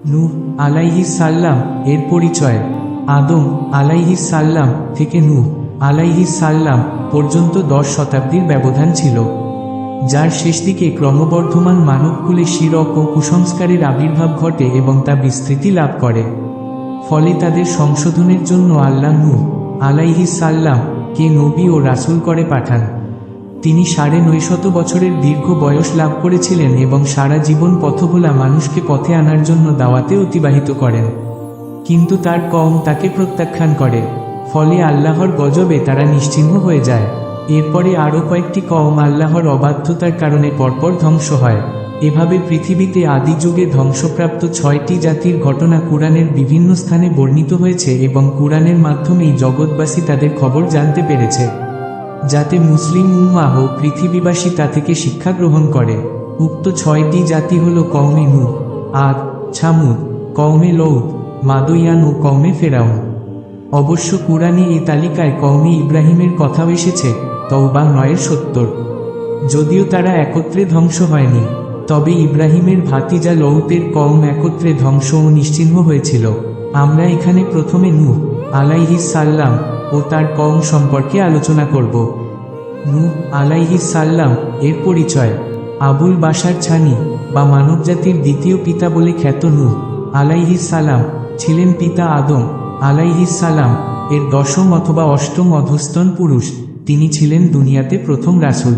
নূহ আলাইহিস সাল্লাম এর পরিচয়। আদম আলাইহিস সাল্লাম থেকে নূহ আলাইহিস সাল্লাম পর্যন্ত 10 শতাব্দীর ব্যবধান ছিল, যার শেষ দিকে ক্রমবর্ধমান মানবকুলে শিরক ও কুসংস্কারের আবির্ভাব ঘটে এবং তা বিস্তৃতি লাভ করে। ফলে তাদের সংশোধনের জন্য আল্লাহ নূহ আলাইহিস সাল্লাম কে নবী ও রাসূল করে পাঠান। তিনি 950 বছরের দীর্ঘ বয়স লাভ করেছিলেন এবং সারা জীবন পথভোলা মানুষকে পথে আনার জন্য দাওয়াতে অতিবাহিত করেন। কিন্তু তার কওম তাকে প্রত্যাখ্যান করে, ফলে আল্লাহর গজবে তারা নিশ্চিহ্ন হয়ে যায়। এরপরে আরও কয়েকটি কওম আল্লাহর অবাধ্যতার কারণে পরপর ধ্বংস হয়। এভাবে পৃথিবীতে আদি যুগে ধ্বংসপ্রাপ্ত 6টি জাতির ঘটনা কুরআনের বিভিন্ন স্থানে বর্ণিত হয়েছে এবং কুরআনের মাধ্যমেই জগৎবাসী তাদের খবর জানতে পেরেছে, যাতে মুসলিম উম্মাহ ও পৃথিবীবাসী তা থেকে শিক্ষা গ্রহণ করে। উক্ত 6টি জাতি হল কওমে নূহ, আদ, ছামুদ, কওমে লউত, মাদয়ান ও কওমে ফেরাউন। অবশ্য কুরআনে এই তালিকায় কওমে ইব্রাহিমের কথাও এসেছে, তওবা 9:70। যদিও তারা একত্রে ধ্বংস হয়নি, তবে ইব্রাহিমের ভাতিজা লউতের কওম একত্রে ধ্বংস ও নিশ্চিহ্ন হয়েছিল। আমরা এখানে প্রথমে নূহ আলাইহিস সাল্লাম ও তার কওম সম্পর্কে আলোচনা করব। নূহ আলাইহিস সাল্লাম এর পরিচয়। আবুল বাশার ছানি বা মানবজাতির দ্বিতীয় পিতা বলে খ্যাত নূহ আলাইহিস সালাম ছিলেন পিতা আদম আলাইহিস সালাম এর 10ম অথবা 8ম অধস্তন পুরুষ। তিনি ছিলেন দুনিয়াতে প্রথম রাসূল।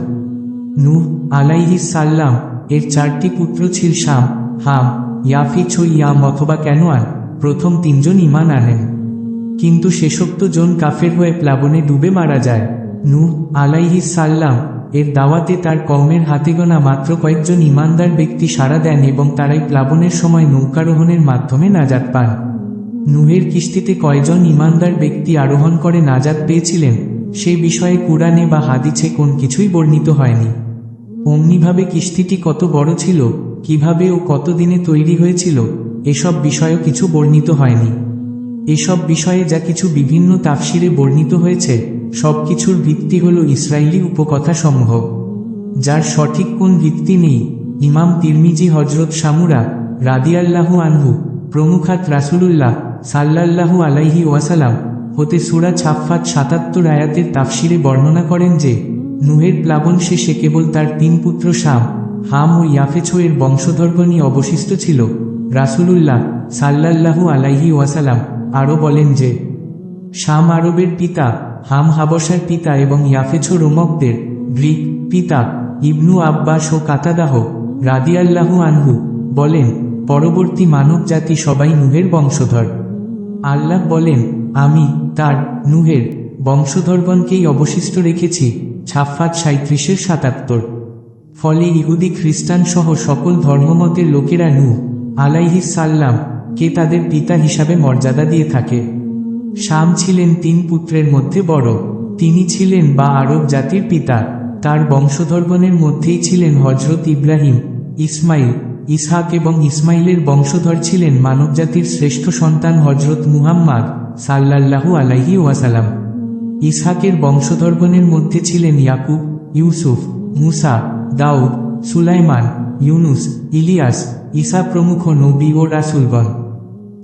নূহ আলাইহিস সাল্লাম এর 4টি পুত্র ছিল শাম, হাম, ইয়াফিছ ও ইয়াম অথবা ক্যানোয়ান। প্রথম 3 জন ঈমান আনেন, কিন্তু শেষোক্ত জন কাফের হয়ে প্লাবনে ডুবে মারা যায়। নূহ আলাইহিস সাল্লাম এর দাওয়াতে তার কওমের হাতে গোনা মাত্র কয়েকজন ঈমানদার ব্যক্তি সাড়া দেন এবং তারাই প্লাবনের সময় নৌকারোহণের মাধ্যমে নাজাত পান। নূহের কিস্তিতে কয়জন ঈমানদার ব্যক্তি আরোহণ করে নাজাত পেয়েছিলেন সে বিষয়ে কুরআনে বা হাদিসে কোন কিছুই বর্ণিত হয়নি। অমনিভাবে কিস্তিটি কত বড় ছিল, কিভাবে ও কত দিনে তৈরি হয়েছিল, এসব বিষয়েও কিছু বর্ণিত হয়নি। এসব বিষয়ে যা কিছু বিভিন্ন তাফসিরে বর্ণিত হয়েছে, সব কিছুর ভিত্তি হল ইসরায়েলি উপকথাসমূহ, যার সঠিক কোন ভিত্তি নেই। ইমাম তিরমিজি হযরত সামুরা রাদিয়াল্লাহু আনহু প্রমুখাত রাসূলুল্লাহ সাল্লাল্লাহু আলাইহি ওয়াসাল্লাম হতে সূরা ছাফফাত 77 আয়াতের তাফসিরে বর্ণনা করেন যে, নূহের প্লাবন শেষে কেবল তার 3 পুত্র শাম, হাম ও ইয়াফেছ এর বংশধরগণই অবশিষ্ট ছিল। রাসূলুল্লাহ সাল্লাল্লাহু আলাইহি ওয়াসাল্লাম আরও বলেন যে, শাম আরবের পিতা, হাম হাবশার পিতা এবং ইয়াফেছ রোমকদের গ্রিক পিতা। ইবনু আব্বাস ও কাতাদাহ রাদিয়াল্লাহু আনহু বলেন, পরবর্তী মানব জাতি সবাই নূহের বংশধর। আল্লাহ বলেন, আমি তার নূহের বংশধরগণকেই অবশিষ্ট রেখেছি। ছাফফাত 37-77। ফলে ইহুদি খ্রিস্টান সহ সকল ধর্মমতের লোকেরা নূহ আলাইহিস সাল্লাম কে তাদের পিতা হিসাবে মর্যাদা দিয়ে থাকে। শাম ছিলেন 3 পুত্রের মধ্যে বড়। তিনি ছিলেন বা আরব জাতির পিতা। তার বংশধরগণের মধ্যেই ছিলেন হযরত ইব্রাহিম, ইসমাইল, ইসহাক এবং ইসমাইলের বংশধর ছিলেন মানবজাতির শ্রেষ্ঠ সন্তান হযরত মুহাম্মদ সাল্লাল্লাহু আলাইহি ওয়াসাল্লাম। ইসহাকের বংশধরগণের মধ্যে ছিলেন ইয়াকুব, ইউসুফ, মুসা, দাউদ, সুলাইমান, ইউনুস, ইলিয়াস, ঈসা প্রমুখ নবী ও রাসূলগণ।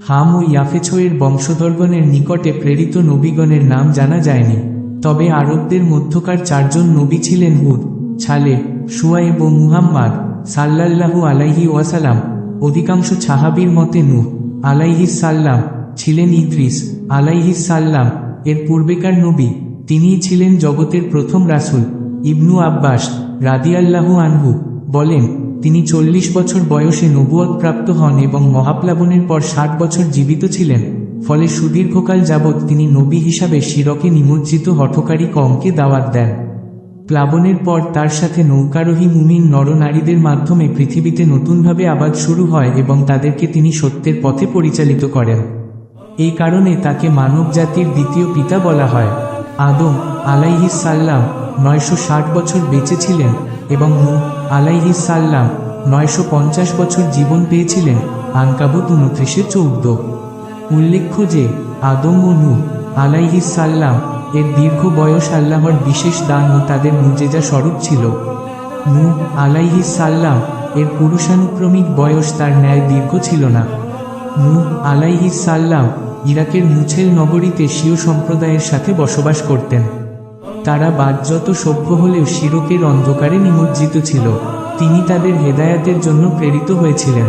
হাম ও ইয়াফেছ এর বংশধরগণের নিকটে প্রেরিত নবীগণের নাম জানা যায়নি, তবে আরবদের মধ্যকার 4 জন নবী ছিলেন হুদ, ছালেহ, শুআয়ব ও মুহাম্মদ সাল্লাল্লাহু আলাইহি ওয়াসাল্লাম। অধিকাংশ সাহাবীর মতে নূহ আলাইহিস সাল্লাম ছিলেন ইদ্রিস আলাইহিস সাল্লাম এর পূর্বেকার নবী। তিনিই ছিলেন জগতের প্রথম রাসূল। ইবনু আব্বাস রাদিয়াল্লাহু আনহু বলেন, তিনি 40 বছর বয়সে নবুয়ত প্রাপ্ত হন এবং মহাপ্লাবনের পর 60 বছর জীবিত ছিলেন। ফলে সুদীর্ঘকাল যাবৎ তিনি নবী হিসাবে শিরকে নিমজ্জিত হঠকারী কওমকে দাওয়াত দেন। প্লাবনের পর তার সাথে নৌকারোহী মুমিন নরনারীদের মাধ্যমে পৃথিবীতে নতুনভাবে আবাদ শুরু হয় এবং তাদেরকে তিনি সত্যের পথে পরিচালিত করেন। এই কারণে তাকে মানব জাতির দ্বিতীয় পিতা বলা হয়। আদম আলাইহিস সাল্লাম 960 বছর বেঁচে ছিলেন এবং নূহ আলাইহিস সাল্লাম 950 বছর জীবন পেয়েছিলেন। আনকাবুত 29:14। উল্লেখ্য যে, আদম ও নূহ আলাইহিস সাল্লাম এর দীর্ঘ বয়স আল্লাহর বিশেষ দান ও তাদের মুজেজা স্বরূপ ছিল। নূহ আলাইহিস সাল্লাম এর পুরুষানুক্রমিক বয়স তার ন্যায় দীর্ঘ ছিল না। নূহ আলাইহিস সাল্লাম ইরাকের মুছেল নগরীতে শিও সম্প্রদায়ের সাথে বসবাস করতেন। তারা বাহ্যত সভ্য হলেও শিরকের অন্ধকারে নিমজ্জিত ছিল। তিনি তাদের হেদায়াতের জন্য প্রেরিত হয়েছিলেন।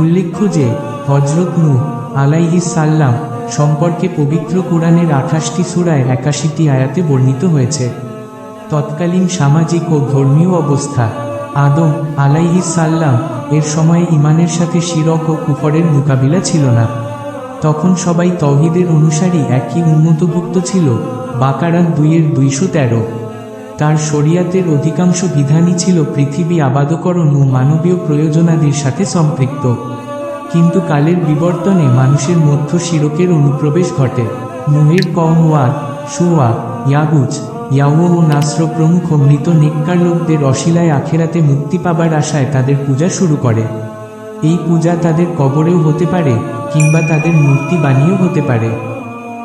উল্লেখ্য যে হযরত নূহ আলাইহিস সাল্লাম সম্পর্কে পবিত্র কুরআনের 28টি সূরায় 81টি আয়াতে বর্ণিত হয়েছে। তৎকালীন সামাজিক ও ধর্মীয় অবস্থা। আদম আলাইহিস সাল্লাম এর সময়ে ঈমানের সাথে শিরক ও কুফরের মোকাবিলা ছিল না। তখন সবাই তাওহীদের অনুসারী একই উম্মতভুক্ত ছিল। বাকারা 2:213। তার শরিয়াতের অধিকাংশ বিধানই ছিল পৃথিবী আবাদকরণ ও মানবীয় প্রয়োজনাদির সাথে সম্পৃক্ত। কিন্তু কালের বিবর্তনে মানুষের মধ্য শিরকের অনুপ্রবেশ ঘটে। নূহের কওম ওয়াদ, শুওয়া, ইয়াগুজ, ইয়াওয়া ও নাসর প্রমুখ মৃত নেককার লোকদের অশিলায় আখেরাতে মুক্তি পাবার আশায় তাদের পূজা শুরু করে। এই পূজা তাদের কবরেও হতে পারে কিংবা তাদের মূর্তি বানিয়েও হতে পারে।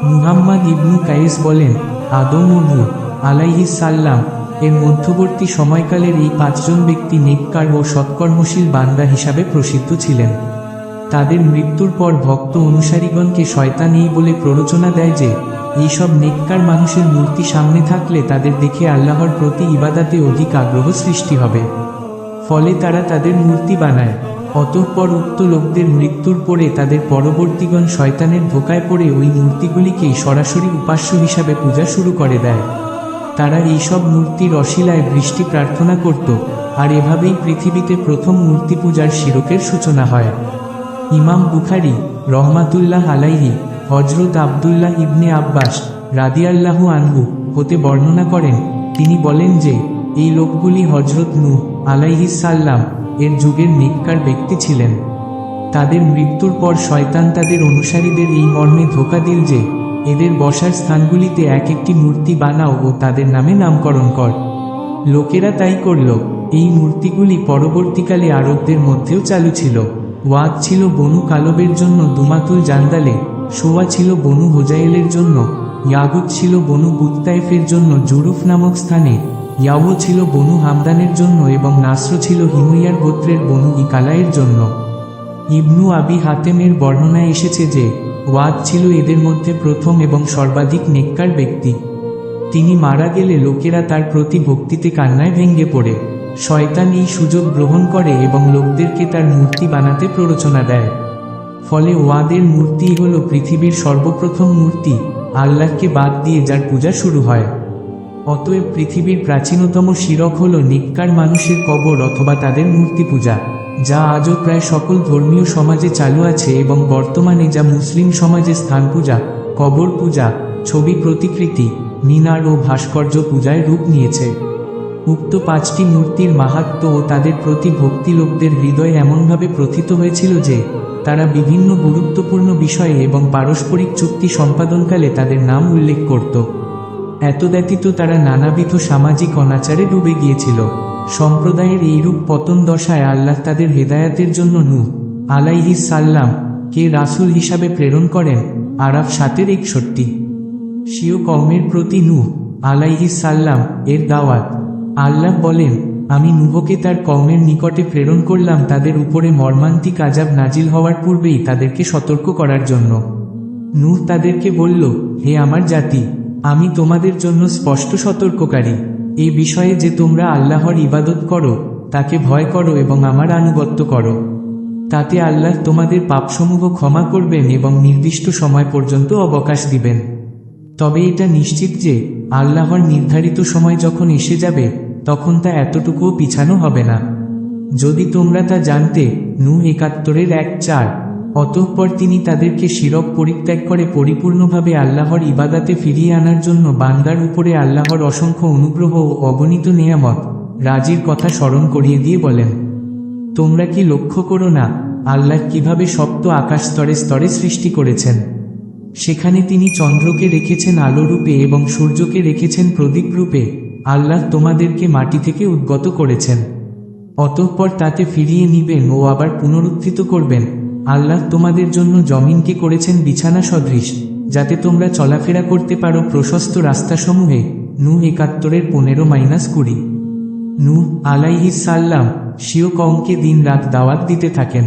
মুহাম্মদ ইবনু কায়েস বলেন, আদম ও নূহ আলাইহিস সাল্লাম এর মধ্যবর্তী সময়কালের এই 5 জন ব্যক্তি নেককার ও সৎকর্মশীল বান্দা হিসাবে প্রসিদ্ধ ছিলেন। তাদের মৃত্যুর পর ভক্ত অনুসারীগণকে শয়তান এই বলে প্ররোচনা দেয় যে এইসব নেককার মানুষের মূর্তি সামনে থাকলে তাদের দেখে আল্লাহর প্রতি ইবাদাতে অধিক আগ্রহ সৃষ্টি হবে। ফলে তারা তাদের মূর্তি বানায়। অতঃপর উক্ত লোকদের মৃত্যুর পরে তাদের পরবর্তীগণ শয়তানের ধোকায় পড়ে ওই মূর্তিগুলিকেই সরাসরি উপাস্য হিসাবে পূজা শুরু করে দেয়। তারা এইসব মূর্তির অশিলায় বৃষ্টি প্রার্থনা করত, আর এভাবেই পৃথিবীতে প্রথম মূর্তি পূজার শিরকের সূচনা হয়। ইমাম বুখারী রহমাতুল্লাহ আলাইহি হযরত আব্দুল্লাহ ইবনে আব্বাস রাদিয়াল্লাহু আনহু হতে বর্ণনা করেন, তিনি বলেন যে এই লোকগুলি হযরত নূহ আলাইহিস সাল্লাম এর যুগের নেককার ব্যক্তি ছিলেন। তাদের মৃত্যুর পর শয়তান তাদের অনুসারীদের এই মর্মে ধোঁকা দিল যে এদের বসার স্থানগুলিতে এক একটি মূর্তি বানাও ও তাদের নামে নামকরণ কর। লোকেরা তাই করল। এই মূর্তিগুলি পরবর্তীকালে আরবদের মধ্যেও চালু ছিল। ওয়াদ ছিল বনু কালবের জন্য দুমাতুল জান্দালে, শুওয়া ছিল বনু হোজাইলের জন্য, ইয়াগুত ছিল বনু বুত্তায়েফের জন্য জুরুফ নামক স্থানে, ইয়াও ছিল বনু হামদানের জন্য এবং নাসর ছিল হিমুইয়ার গোত্রের বনু ইকালায়ের জন্য। ইবনু আবি হাতেমের বর্ণনায় এসেছে যে ওয়াদ ছিল এদের মধ্যে প্রথম এবং সর্বাধিক নেককার ব্যক্তি। তিনি মারা গেলে লোকেরা তার প্রতি ভক্তিতে কান্নায় ভেঙে পড়ে। শয়তান এই সুযোগ গ্রহণ করে এবং লোকদেরকে তার মূর্তি বানাতে প্ররোচনা দেয়। ফলে ওয়াদের মূর্তিই হল পৃথিবীর সর্বপ্রথম মূর্তি, আল্লাহকে বাদ দিয়ে যার পূজা শুরু হয়। অতএব পৃথিবীর প্রাচীনতম শিরক হল নেককার মানুষের কবর অথবা তাদের মূর্তি পূজা, যা আজও প্রায় সকল ধর্মীয় সমাজে চালু আছে এবং বর্তমানে যা মুসলিম সমাজে স্থান পূজা, কবর পূজা, ছবি প্রতিকৃতি, মিনার ও ভাস্কর্য পূজায় রূপ নিয়েছে। উক্ত 5টি মূর্তির মাহাত্ম্য ও তাদের প্রতি ভক্তি লোকদের হৃদয়ে এমনভাবে প্রথিত হয়েছিল যে তারা বিভিন্ন গুরুত্বপূর্ণ বিষয়ে এবং পারস্পরিক চুক্তি সম্পাদনকালে তাদের নাম উল্লেখ করত। এত ব্যতীত তারা নানাবিধ সামাজিক অনাচারে ডুবে গিয়েছিল। সম্প্রদায়ের এইরূপ পতন দশায় আল্লাহ তাদের হেদায়াতের জন্য নূহ আলাইহিস সাল্লাম কে রাসূল হিসাবে প্রেরণ করেন। আরাফ 7:61। শিও কওমের প্রতি নূহ আলাইহিস সাল্লাম এর দাওয়াত। আল্লাহ বলেন, আমি নূহকে তার কওমের নিকটে প্রেরণ করলাম তাদের উপরে মর্মান্তিক আযাব নাজিল হওয়ার পূর্বেই তাদেরকে সতর্ক করার জন্য। নূহ তাদেরকে বলল, হে আমার জাতি, আমি তোমাদের জন্য স্পষ্ট সতর্ককারী। এই বিষয়ে যে তোমরা আল্লাহর ইবাদত করো, তাকে ভয় করো এবং আমার আনুগত্য করো। তাতে আল্লাহ তোমাদের পাপসমূহ ক্ষমা করবেন এবং নির্দিষ্ট সময় পর্যন্ত অবকাশ দিবেন। তবে এটা নিশ্চিত যে আল্লাহর নির্ধারিত সময় যখন এসে যাবে তখন তা এতটুকুও পিছানো হবে না। যদি তোমরা তা জানতে। নূহ 71:1-4। অতঃপর তিনি তাদেরকে শিরক পরিত্যাগ করে পরিপূর্ণভাবে আল্লাহর ইবাদাতে ফিরিয়ে আনার জন্য বান্দার উপরে আল্লাহর অসংখ্য অনুগ্রহ ও অগণিত নেয়ামত রাজির কথা স্মরণ করিয়ে দিয়ে বলেন, তোমরা কি লক্ষ্য করো না আল্লাহ কিভাবে সপ্ত আকাশ স্তরে স্তরে সৃষ্টি করেছেন? সেখানে তিনি চন্দ্রকে রেখেছেন আলোরূপে এবং সূর্যকে রেখেছেন প্রদীপ রূপে। আল্লাহ তোমাদেরকে মাটি থেকে উদ্গত করেছেন, অতঃপর তাতে ফিরিয়ে নিবেন ও আবার পুনরুত্থিত করবেন। আল্লাহ তোমাদের জন্য জমিনকে করেছেন বিছানা সদৃশ, যাতে তোমরা চলাফেরা করতে পারো প্রশস্ত রাস্তাসমূহে। নূহ 71:15-20। নূহ আলাইহিস সাল্লাম স্বীয় কওমকে দিন রাত দাওয়াত দিতে থাকেন।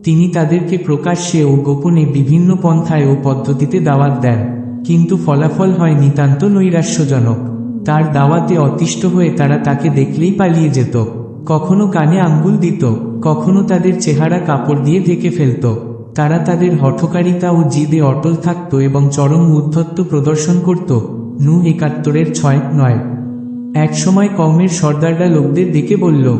তিনি তাদেরকে প্রকাশ্যে ও গোপনে বিভিন্ন পন্থায় ও পদ্ধতিতে দাওয়াত দেন, কিন্তু ফলাফল হয় নিতান্ত নৈরাশ্যজনক। তার দাওয়াতে অতিষ্ঠ হয়ে তারা তাকে দেখলেই পালিয়ে যেত, কখনো কানে আঙ্গুল দিত, কখনো তাদের চেহারা কাপড় দিয়ে ঢেকে ফেলত। তারা তাদের হঠকারিতা ও জিদে অটল থাকত এবং চরম উদ্ধত্ত প্রদর্শন করত। নূহ ৭১-৬-৯। এক সময় কওমের সর্দাররা লোকদের ডেকে বলল,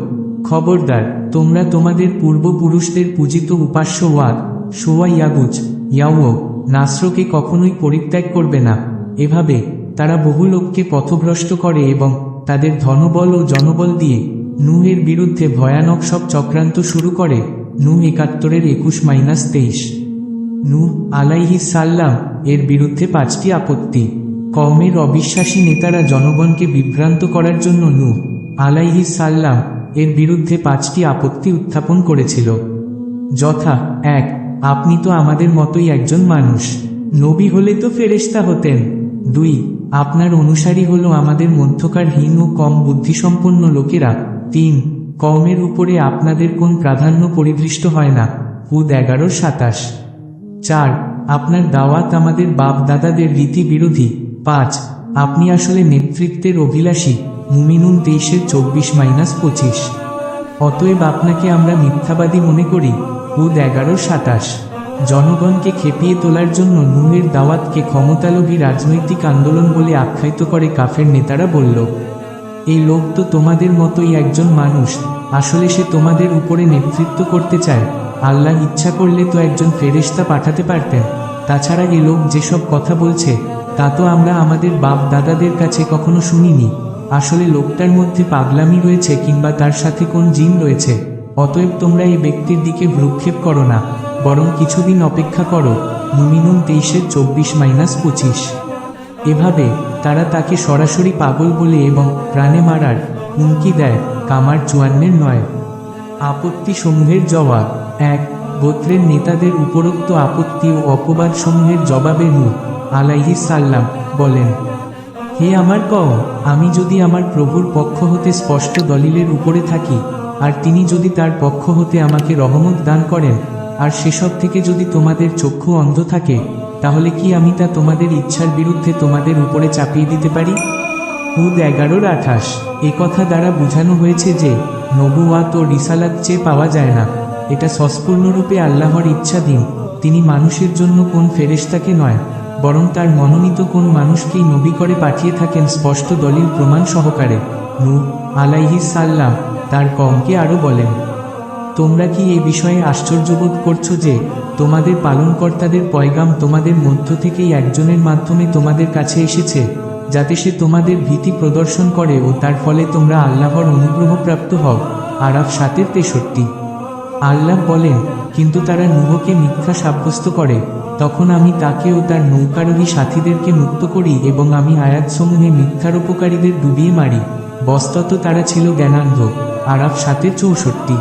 খবরদার, তোমরা তোমাদের পূর্বপুরুষদের পূজিত উপাস্য ওয়াদ, সোয়া, ইয়াগুজ, ইয়াউও, নাসরকে কখনোই পরিত্যাগ করবে না। এভাবে তারা বহু লোককে পথভ্রষ্ট করে এবং তাদের ধনবল ও জনবল দিয়ে নূহের বিরুদ্ধে ভয়ানক সব চক্রান্ত শুরু করে। নূহ ৭১-২১-২৩। নূহ আলাইহিস সাল্লাম এর বিরুদ্ধে ৫টি আপত্তি। কওমের অবিশ্বাসী নেতারা জনগণকে বিভ্রান্ত করার জন্য নূহ আলাইহিস সাল্লাম এর বিরুদ্ধে ৫টি আপত্তি উত্থাপন করেছিল, যথা: ১. আপনি তো আমাদের মতোই একজন মানুষ, নবী হলে তো ফেরেশতা হতেন। ২. আপনার অনুসারী হলো আমাদের মধ্যকার হীন ও কম বুদ্ধিসম্পন্ন লোকেরা। ৩. কওমের উপরে আপনাদের কোন প্রাধান্য পরিদৃষ্ট হয় না। হুদ ১১-২৭। ৪. আপনার দাওয়াত আমাদের বাপ দাদাদের রীতি বিরোধী। ৫. আপনি আসলে নেতৃত্বের অভিলাষী। মুমিনুন ২৩-২৪-২৫। অতএব আপনাকে আমরা মিথ্যাবাদী মনে করি। হুদ ১১-২৭। জনগণকে খেপিয়ে তোলার জন্য নূহের দাওয়াতকে ক্ষমতালোভী রাজনৈতিক আন্দোলন বলে আখ্যায়িত করে কাফের নেতারা বলল, এই লোক তো তোমাদের মতোই একজন মানুষ, আসলে সে তোমাদের উপরে নেতৃত্ব করতে চায়। আল্লাহ ইচ্ছা করলে তো একজন ফেরেশতা পাঠাতে পারতেন। তাছাড়া এ লোক যেসব কথা বলছে তা তো আমরা আমাদের বাপ দাদাদের কাছে কখনো শুনিনি। আসলে লোকটার মধ্যে পাগলামি রয়েছে কিংবা তার সাথে কোন জিন রয়েছে। অতএব তোমরা এই ব্যক্তির দিকে ভ্রুক্ষেপ করো না, বরং কিছুদিন অপেক্ষা করো। মুমিনুন ২৩-২৪-২৫। এভাবে তারা তাকে সরাসরি পাগল বলে এবং প্রাণে মারার হুমকি দেয়। কামার ৫৪-৯। আপত্তি সমূহের জবাব। ১. গোত্রের নেতাদের উপরোক্ত আপত্তি ও অপবাদ সমূহের জবাবে নূহ আলাইহিস সাল্লাম বলেন, হে আমার কওম, আমি যদি আমার প্রভুর পক্ষ হতে স্পষ্ট দলিলের উপরে থাকি, আর তিনি যদি তার পক্ষ হতে আমাকে রহমত দান করেন, আর সেসব থেকে যদি তোমাদের চক্ষু অন্ধ থাকে, তাহলে কি আমি তা তোমাদের ইচ্ছার বিরুদ্ধে তোমাদের উপরে চাপিয়ে দিতে পারি? হুদ ১১-২৮। একথা দ্বারা বোঝানো হয়েছে যে নবুয়াত ও রিসালাত চেয়ে পাওয়া যায় না। এটা সস্পূর্ণরূপে আল্লাহর ইচ্ছাধীন। তিনি মানুষের জন্য কোন ফেরেশতাকে নয়, বরং তার মনোনীত কোন মানুষকেই নবী করে পাঠিয়ে থাকেন স্পষ্ট দলিল প্রমাণ সহকারে। নূহ আলাইহিস সাল্লাম তার কওমকে আরও বলেন, তোমরা কি এ বিষয়ে আশ্চর্যবোধ করছো যে তোমাদের পালনকর্তাদের পয়গাম তোমাদের মধ্য থেকেই একজনের মাধ্যমে তোমাদের কাছে এসেছে, যাতে সে তোমাদের ভীতি প্রদর্শন করে ও তার ফলে তোমরা আল্লাহর অনুগ্রহপ্রাপ্ত হও। আরাফ ৭-৬৩। আল্লাহ বলেন, কিন্তু তারা নূহকে মিথ্যা সাব্যস্ত করে, তখন আমি তাকে ও তার নৌকারোহী সাথীদেরকে মুক্ত করি এবং আমি আয়াতসমূহে মিথ্যারোপকারীদের ডুবিয়ে মারি। বস্তুত তারা ছিল জ্ঞানান্ধ। আরাফ ৭-৬৪।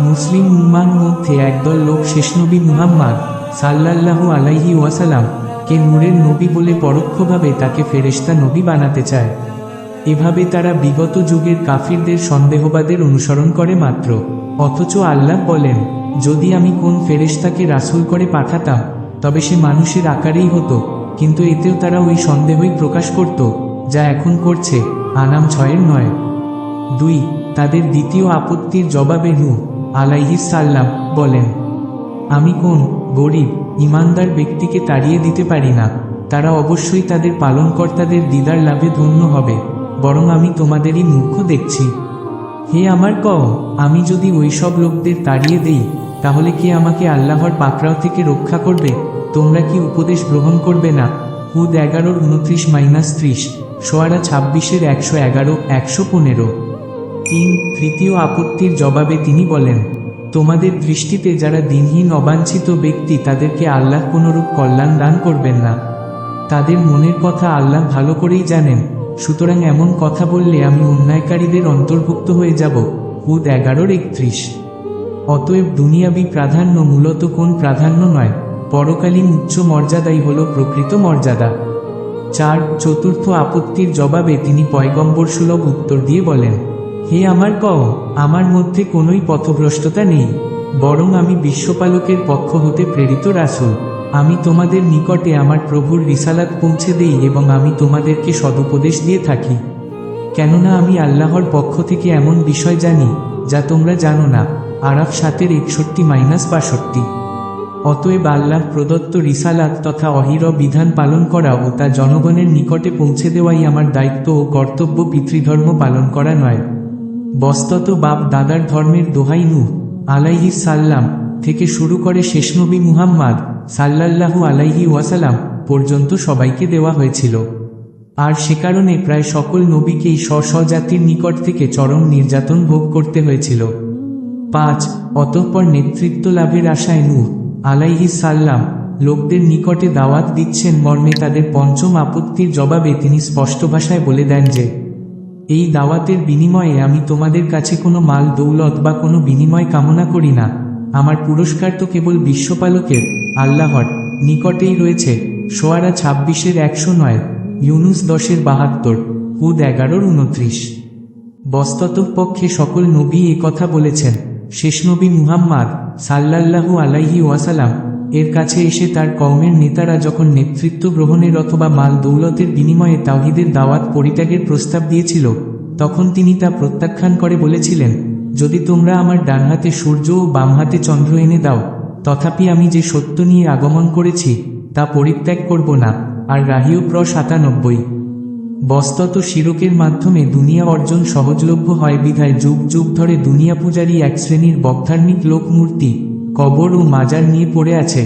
মুসলিম উম্মার মধ্যে একদল লোক শেষ নবী মুহাম্মদ সাল্লাল্লাহু আলাইহি ওয়াসাল্লাম কে নূরের নবী বলে পরোক্ষভাবে তাকে ফেরেশতা নবী বানাতে চায়। এভাবে তারা বিগত যুগের কাফিরদের সন্দেহবাদের অনুসরণ করে মাত্র। অথচ আল্লাহ বলেন, যদি আমি কোন ফেরেশতাকে রাসূল করে পাঠাতাম, তবে সে মানুষের আকারেই হতো, কিন্তু এতেও তারা ওই সন্দেহই প্রকাশ করত যা এখন করছে। আনাম ৬-৯। ২. তাদের দ্বিতীয় আপত্তির জবাবে নূহ আলাইহিস সাল্লাম বলেন, আমি কোন গরিব ইমানদার ব্যক্তিকে তাড়িয়ে দিতে পারি না। তারা অবশ্যই তাদের পালনকর্তাদের দিদার লাভে ধন্য হবে, বরং আমি তোমাদেরই মুখ্য দেখছি। হে আমার কওম, আমি যদি ওই সব লোকদের তাড়িয়ে দেই, তাহলে কি আমাকে আল্লাহর পাকড়াও থেকে রক্ষা করবে? তোমরা কি উপদেশ গ্রহণ করবে না? হুদ ১১-২৯-৩০। শোয়ারা ২৬-১১-১১৫। ৩. তৃতীয় আপত্তির জবাবে তিনি বলেন, তোমাদের দৃষ্টিতে যারা দিনহীন অবাঞ্ছিত ব্যক্তি, তাদেরকে আল্লাহ কোনরূপ কল্যাণ দান করবেন না। তাদের মনের কথা আল্লাহ ভালো করেই জানেন, সুতরাং এমন কথা বললে আমি অন্যায়কারীদের অন্তর্ভুক্ত হয়ে যাব। হুদ ১১-৩১। অতএব দুনিয়াবি প্রাধান্য মূলত কোন প্রাধান্য নয়, পরকালীন উচ্চ মর্যাদাই হল প্রকৃত মর্যাদা। ৪. চতুর্থ আপত্তির জবাবে তিনি পয়গম্বরসুলভ উত্তর দিয়ে বলেন, হে আমার কওম, আমার মধ্যে কোনোই পথভ্রষ্টতা নেই। বরং আমি বিশ্বপালকের পক্ষ হতে প্রেরিত রাসূল। আমি তোমাদের নিকটে আমার প্রভুর রিসালাত পৌঁছে দেই এবং আমি তোমাদেরকে সদুপদেশ দিয়ে থাকি, কেননা আমি আল্লাহর পক্ষ থেকে এমন বিষয় জানি যা তোমরা জানো না। আরাফ 7:61-62। অতএব আল্লাহ প্রদত্ত রিসালাত তথা অহির বিধান পালন করা ও তা জনগণের নিকটে পৌঁছে দেওয়াই আমার দায়িত্ব ও কর্তব্য, পিতৃধর্ম পালন করা নয়। বস্তত বাপ দাদার ধর্মের দোহাই নূহ আলাইহিস সাল্লাম থেকে শুরু করে শেষ নবী মুহাম্মদ সাল্লাল্লাহু আলাইহি ওয়াসাল্লাম পর্যন্ত সবাইকে দেওয়া হয়েছিল। আর সে কারণে প্রায় সকল নবীকেই স্ব-স্ব-জাতির নিকট থেকে চরম নির্যাতন ভোগ করতে হয়েছিল। 5 অতঃপর নেতৃত্ব লাভের আশায় নূহ আলাইহিস সাল্লাম লোকদের নিকটে দাওয়াত দিচ্ছেন মর্মে তাদের পঞ্চম আপত্তির জবাবে তিনি স্পষ্ট ভাষায় বলে দেন যে, এই দাওয়াতের বিনিময়ে আমি তোমাদের কাছে কোনো মাল দৌলত বা কোনো বিনিময় কামনা করি না। আমার পুরস্কার তো কেবল বিশ্বপালকের আল্লাহর নিকটেই রয়েছে। শোয়ারা 26-109, ইউনুস 10-72, হুদ 11-29। বস্ততপক্ষে সকল নবী এ কথা বলেছেন। শেষ নবী মুহাম্মদ সাল্লাল্লাহু আলাইহি ওয়াসাল্লাম এর কাছে এসে তার কওমের নেতারা যখন নেতৃত্ব গ্রহণের অথবা মাল দৌলতের বিনিময়ে তাওহীদের দাওয়াত পরিত্যাগের প্রস্তাব দিয়েছিল, তখন তিনি তা প্রত্যাখ্যান করে বলেছিলেন, যদি তোমরা আমার ডান হাতে সূর্য ও বাম হাতে চন্দ্র এনে দাও, তথাপি আমি যে সত্য নিয়ে আগমন করেছি তা পরিত্যাগ করব না। আর রাহিও 97। বস্তত শিরকের মাধ্যমে দুনিয়া অর্জন সহজলভ্য হয় বিধায় যুগ যুগ ধরে দুনিয়া পূজারী এক শ্রেণীর বকধার্মিক লোক মূর্তি, কবর ও মাজার নিয়ে পড়ে আছে।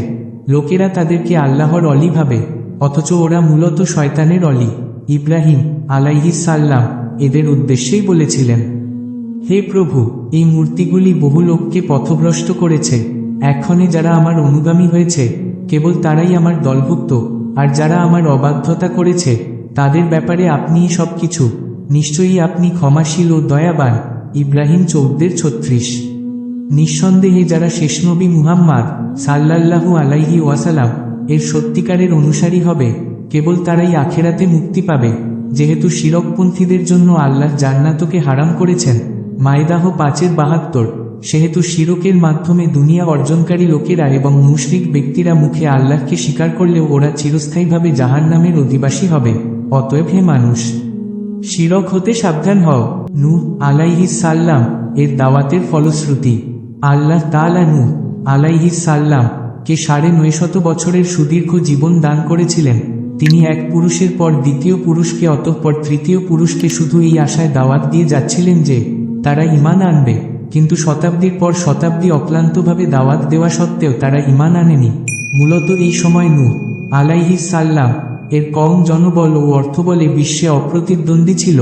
লোকেরা তাদেরকে আল্লাহর অলি ভাবে, অথচ ওরা মূলত শয়তানের অলি। ইব্রাহিম আলাইহিস সাল্লাম এদের উদ্দেশ্যেই বলেছিলেন, হে প্রভু, এই মূর্তিগুলি বহু লোককে পথভ্রষ্ট করেছে। এক্ষণে যারা আমার অনুগামী হয়েছে কেবল তারাই আমার দলভুক্ত, আর যারা আমার অবাধ্যতা করেছে তাদের ব্যাপারে আপনিই সব কিছু। নিশ্চয়ই আপনি ক্ষমাশীল ও দয়াবান। ইব্রাহিম 14-36। নিঃসন্দেহে যারা শেষ নবী মুহাম্মদ সাল্লাল্লাহু আলাইহি ওয়াসাল্লাম এর সত্যিকারের অনুসারী হবে, কেবল তারাই আখেরাতে মুক্তি পাবে, যেহেতু শিরকপন্থীদের জন্য আল্লাহ জান্নাতকে হারাম করেছেন। মায়দাহ 5-72। সেহেতু শিরকের মাধ্যমে দুনিয়া অর্জনকারী লোকেরা এবং মুশরিক ব্যক্তিরা মুখে আল্লাহকে স্বীকার করলেও ওরা চিরস্থায়ীভাবে জাহান্নামের অধিবাসী হবে। অতএব হে মানুষ, শিরক হতে সাবধান হও। নূহ আলাইহিস সাল্লাম এর দাওয়াতের ফলশ্রুতি। আল্লাহ তাআলা নূহ আলাইহিস সাল্লাম কে 950 বছরের সুদীর্ঘ জীবন দান করেছিলেন। তিনি এক পুরুষের পর দ্বিতীয় পুরুষকে, অতঃপর তৃতীয় পুরুষকে শুধু এই আশায় দাওয়াত দিয়ে যাচ্ছিলেন যে তারা ঈমান আনবে, কিন্তু শতাব্দীর পর শতাব্দী অক্লান্তভাবে দাওয়াত দেওয়া সত্ত্বেও তারা ঈমান আনেনি। মূলত এই সময় নূহ আলাইহিস সাল্লাম এর কম জনবল ও অর্থবলে বিশ্বে অপ্রতিদ্বন্দ্বী ছিল।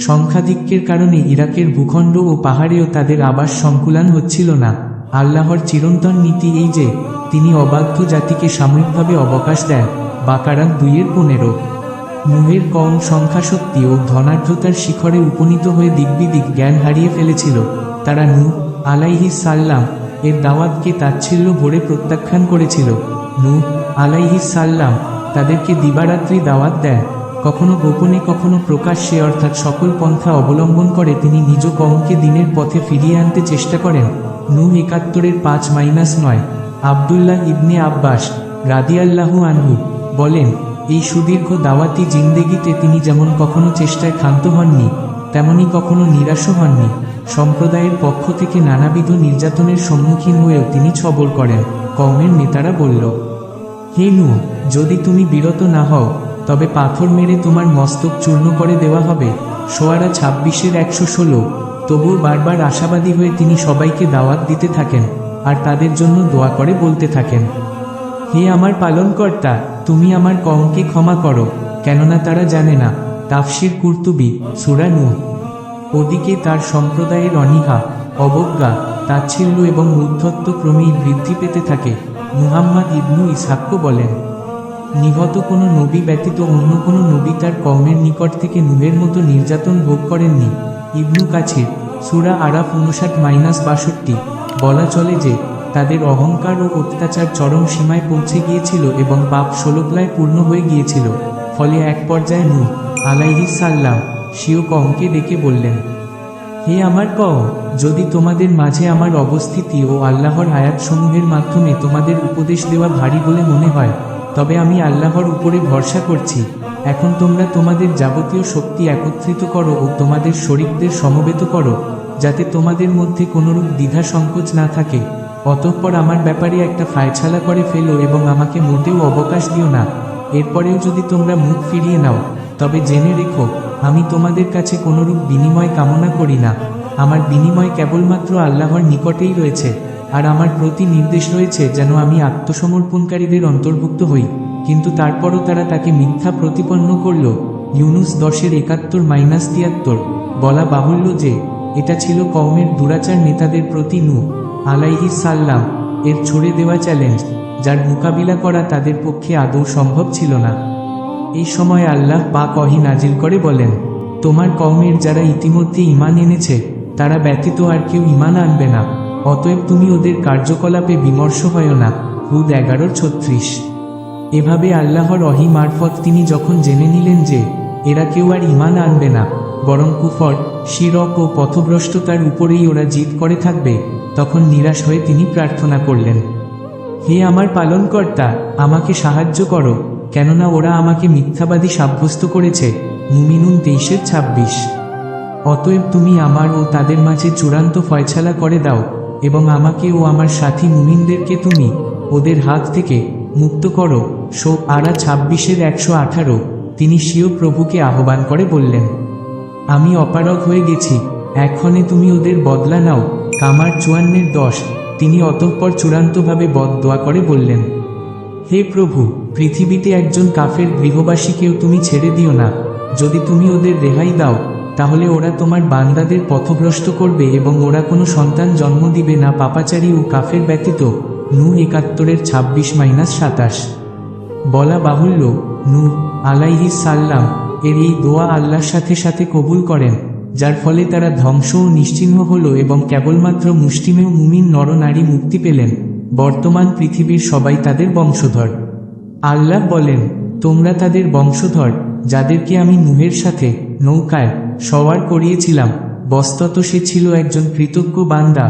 সংখ্যাধিক্যের কারণে ইরাকের ভূখণ্ড ও পাহাড়েও তাদের আবাস সংকুলান হচ্ছিল না। আল্লাহর চিরন্তন নীতি এই যে তিনি অবাধ্য জাতিকে সাময়িকভাবে অবকাশ দেন। বাকারা 2-15। নূহের কম সংখ্যাশক্তি ও ধনাঢ্যতার শিখরে উপনীত হয়ে দিকবিদিক জ্ঞান হারিয়ে ফেলেছিল। তারা নূহ আলাইহিস সাল্লাম এর দাওয়াতকে তাচ্ছিল্য ভরে প্রত্যাখ্যান করেছিল। নূহ আলাইহিস সাল্লাম তাদেরকে দিবারাত্রি দাওয়াত দেন, কখনো গোপনে কখনো প্রকাশ্যে, অর্থাৎ সকল পন্থা অবলম্বন করে তিনি নিজ কওমকে দিনের পথে ফিরিয়ে আনতে চেষ্টা করেন। নূহ 71-5-9। আব্দুল্লাহ ইবনে আব্বাস রাদিয়াল্লাহু আনহু বলেন, এই সুদীর্ঘ দাওয়াতি জিন্দেগিতে তিনি যেমন কখনো চেষ্টায় ক্ষান্ত হননি, তেমনি কখনো নিরাশও হননি। সম্প্রদায়ের পক্ষ থেকে নানাবিধ নির্যাতনের সম্মুখীন হয়েও তিনি সবর করেন। কওমের নেতারা বলল, হে নূহ, যদি তুমি বিরত না হও তবে পাথর মেরে তোমার মস্তক চূর্ণ করে দেওয়া হবে। শোয়ারা 26-116। তবুও বারবার আশাবাদী হয়ে তিনি সবাইকে দাওয়াত দিতে থাকেন আর তাদের জন্য দোয়া করে বলতে থাকেন, হে আমার পালনকর্তা, তুমি আমার কওমকে ক্ষমা করো, কেননা তারা জানে না। তাফসির কুরতুবী, সূরা নূহ। ওদিকে তার সম্প্রদায়ের অনীহা, অবজ্ঞা, তাচ্ছিল্য এবং উদ্ধত্ত ক্রমেই বৃদ্ধি পেতে থাকে। মুহাম্মদ ইবনু ইসহাক্য বলেন, নিহত কোনো নবী ব্যতীত অন্য কোনো নবী তার কওমের নিকট থেকে নূহের মতো নির্যাতন ভোগ করেননি। ইবনু কাছির, সূরা আরাফ 59-62। বলা চলে যে তাদের অহংকার ও অত্যাচার চরম সীমায় পৌঁছে গিয়েছিল এবং পাপ ষোলকলায় পূর্ণ হয়ে গিয়েছিল। ফলে এক পর্যায়ে নূহ আলাইহিস সাল্লাম স্বীয় কওমকে ডেকে বললেন, হে আমার কওম, যদি তোমাদের মাঝে আমার অবস্থিতি ও আল্লাহর আয়াতসমূহের মাধ্যমে তোমাদের উপদেশ দেওয়া ভারী বলে মনে হয়, তবে আমি আল্লাহর উপরে ভরসা করছি। এখন তোমরা তোমাদের যাবতীয় শক্তি একত্রিত করো ও তোমাদের শরীকদের সমবেত করো, যাতে তোমাদের মধ্যে কোনোরূপ দ্বিধা সংকোচ না থাকে। অতঃপর আমার ব্যাপারে একটা ফায়সালা করে ফেলো এবং আমাকে মোটেও অবকাশ দিও না। এরপরেও যদি তোমরা মুখ ফিরিয়ে নাও, তবে জেনে রেখো, আমি তোমাদের কাছে কোনোরূপ বিনিময় কামনা করি না। আমার বিনিময় কেবলমাত্র আল্লাহর নিকটেই রয়েছে, আর আমার প্রতি নির্দেশ রয়েছে যেন আমি আত্মসমর্পণকারীদের অন্তর্ভুক্ত হই। কিন্তু তারপরও তারা তাকে মিথ্যা প্রতিপন্ন করল। ইউনুস 10:71-73। বলা বাহুল্য যে এটা ছিল কওমের দুরাচার নেতাদের প্রতি নূহ আলাইহিস সালাম এর ছুড়ে দেওয়া চ্যালেঞ্জ, যার মোকাবিলা করা তাদের পক্ষে আদৌ সম্ভব ছিল না। এই সময় আল্লাহ পাক ওহী নাজিল করে বলেন, তোমার কওমের যারা ইতিমধ্যে ঈমান এনেছে তারা ব্যতীত আর কেউ ঈমান আনবে না, অতএব তুমি ওদের কার্যকলাপে বিমর্ষ হয় না। হুদ 11:36। এভাবে আল্লাহর ওহী মারফত তিনি যখন জেনে নিলেন যে এরা কেউ আর ঈমান আনবে না, বরং কুফর, শিরক ও পথভ্রষ্টতার উপরেই ওরা জিদ করে থাকবে, তখন নিরাশ হয়ে তিনি প্রার্থনা করলেন, হে আমার পালনকর্তা, আমাকে সাহায্য করো, কেননা ওরা আমাকে মিথ্যাবাদী সাব্যস্ত করেছে। মুমিনুন 23:26। অতএব তুমি আমার ও তাদের মাঝে চূড়ান্ত ফয়সালা করে দাও এবং আমাকে ও আমার সাথী মুমিনদেরকে তুমি ওদের হাত থেকে মুক্ত করো। আরা 26:118। তিনি স্বীয় প্রভুকে আহ্বান করে বললেন, আমি অপারগ হয়ে গেছি, এক্ষণে তুমি ওদের বদলা নাও। কামার 54:10। তিনি অতঃপর চূড়ান্তভাবে বদদোয়া করে বললেন, হে প্রভু, পৃথিবীতে একজন কাফের গৃহবাসীকেও তুমি ছেড়ে দিও না। যদি তুমি ওদের রেহাই দাও, তাহলে ওরা তোমার বান্দাদের পথভ্রষ্ট করবে এবং ওরা কোনো সন্তান জন্ম দিবে না পাপাচারী ও কাফের ব্যতীত। নূহ 71:26-27। বলা বাহুল্য, নূহ আলাইহিস সালাম এর এই দোয়া আল্লাহর সাথে সাথে কবুল করেন, যার ফলে তারা ধ্বংস ও নিশ্চিহ্ন হল এবং কেবলমাত্র মুষ্টিমেয় মুমিন নরনারী মুক্তি পেলেন। বর্তমান পৃথিবীর সবাই তাদের বংশধর। আল্লাহ বলেন, তোমরা তাদের বংশধর, যাদেরকে আমি নূহের সাথে নৌকায় সওয়ার করিয়েছিলাম, বস্তুত সে ছিল একজন কৃতজ্ঞ বান্দা।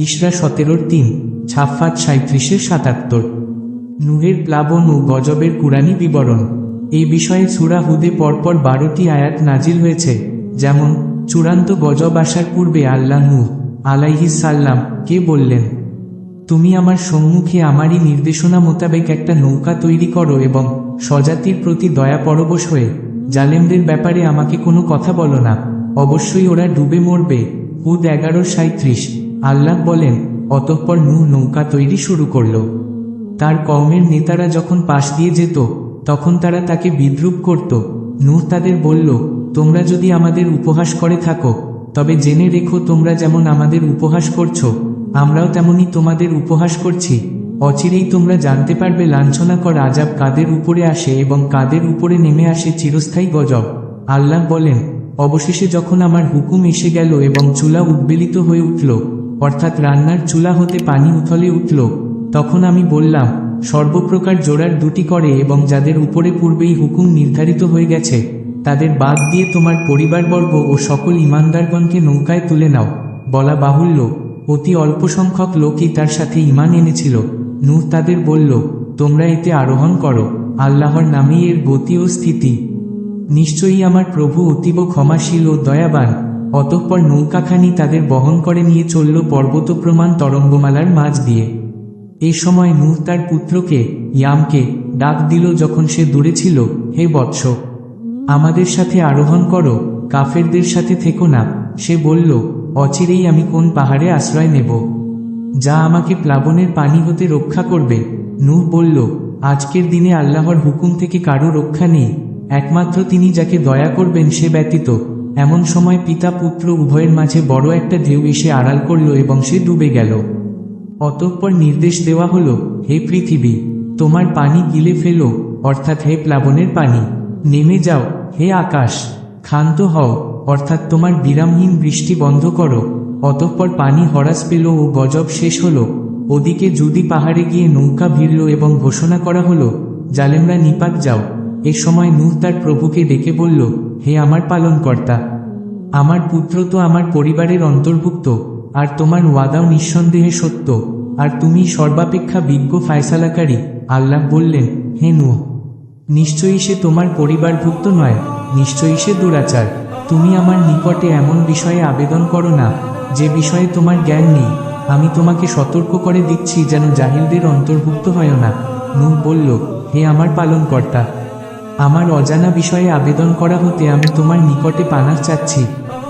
ইসরা 17:3, ছাফফাত 37:77। নূহের প্লাবন ও গজবের কুরআনী বিবরণ। এই বিষয়ে সূরা হুদে পরপর 12টি আয়াত নাজিল হয়েছে। যেমন, চূড়ান্ত গজব আসার পূর্বে আল্লাহ নূহ আলাইহিস সালাম কে বললেন, তুমি আমার সম্মুখে আমারই নির্দেশনা মোতাবেক একটা নৌকা তৈরি করো এবং স্বজাতির প্রতি দয়া পরবশ হয়ে জালেমদের ব্যাপারে আমাকে কোনো কথা বলো না, অবশ্যই ওরা ডুবে মরবে। হুদ 11:37। আল্লাহ বলেন, অতঃপর নূহ নৌকা তৈরি শুরু করল। তার কওমের নেতারা যখন পাশ দিয়ে যেত, তখন তারা তাকে বিদ্রূপ করত। নূহ তাদের বলল, তোমরা যদি আমাদের উপহাস করে থাকো, তবে জেনে রেখো, তোমরা যেমন আমাদের উপহাস করছো, আমরাও তেমনি তোমাদের উপহাস করছি। অচিরেই তোমরা জানতে পারবে লাঞ্ছনাকর আযাব কাদের উপরে আসে এবং কাদের উপরে নেমে আসে চিরস্থায়ী গজব। আল্লাহ বলেন, অবশেষে যখন আমার হুকুম এসে গেল এবং চুলা উদ্বেলিত হয়ে উঠল, অর্থাৎ রান্নার চুলা হতে পানি উথলে উঠল, তখন আমি বললাম, সর্বপ্রকার জোড়ার দুটি করে এবং যাদের উপরে পূর্বেই হুকুম নির্ধারিত হয়ে গেছে, তাদের বাদ দিয়ে তোমার পরিবারবর্গ ও সকল ঈমানদারগণকে নৌকায় তুলে নাও। বলা বাহুল্য, অতি অল্প সংখ্যক লোকই তার সাথে ঈমান এনেছিল। নূহ তাদের বলল, তোমরা এতে আরোহণ করো, আল্লাহর নামেই এর গতি ও স্থিতি। নিশ্চয়ই আমার প্রভু অতীব ক্ষমাশীল ও দয়াবান। অতঃপর নৌকাখানি তাদের বহন করে নিয়ে চলল পর্বতপ্রমাণ তরঙ্গমালার মাঝ দিয়ে। এ সময় নূহ তার পুত্রকে ইয়ামকে ডাক দিল যখন সে দূরে ছিল, হে বৎস, আমাদের সাথে আরোহণ করো, কাফেরদের সাথে থেকো না। সে বলল, অচিরেই আমি কোন পাহাড়ে আশ্রয় নেব, যা আমাকে প্লাবনের পানি হতে রক্ষা করবে? নূহ বলল, আজকের দিনে আল্লাহর হুকুম থেকে কারো রক্ষা নেই, একমাত্র তিনি যাকে দয়া করবেন সে ব্যতীত। এমন সময় পিতা পুত্র উভয়ের মাঝে বড় একটা ঢেউ এসে আড়াল করল এবং সে ডুবে গেল। অতঃপর নির্দেশ দেওয়া হলো, হে পৃথিবী, তোমার পানি গিলে ফেলো, অর্থাৎ হে প্লাবনের পানি নেমে যাও। হে আকাশ, ক্ষান্ত হও, অর্থাৎ তোমার বিরামহীন বৃষ্টি বন্ধ করো। অতঃপর পানি হ্রাস পেল ও গজব শেষ হলো। ওদিকে জুদি পাহাড়ে গিয়ে নৌকা ভিড়ল এবং ঘোষণা করা হলো, জালেমরা নিপাত যাও। এ সময় নূহ তার প্রভুকে ডেকে বলল, হে আমার পালনকর্তা, আমার পুত্র তো আমার পরিবারের অন্তর্ভুক্ত, আর তোমার ওয়াদাও নিঃসন্দেহে সত্য, আর তুমি সর্বাপেক্ষা বিজ্ঞ ফায়সালাকারী। আল্লাহ বললেন, হে নূহ, নিশ্চয়ই সে তোমার পরিবারভুক্ত নয়, নিশ্চয়ই সে দুরাচার। তুমি আমার নিকটে এমন বিষয়ে আবেদন করো না যে বিষয়ে তোমার জ্ঞান নেই। আমি তোমাকে সতর্ক করে দিচ্ছি যেন জাহিলদের অন্তর্ভুক্ত হয় না। নূহ বলল, হে আমার পালনকর্তা, আমার অজানা বিষয়ে আবেদন করা হতে আমি তোমার নিকটে পানাহ চাচ্ছি।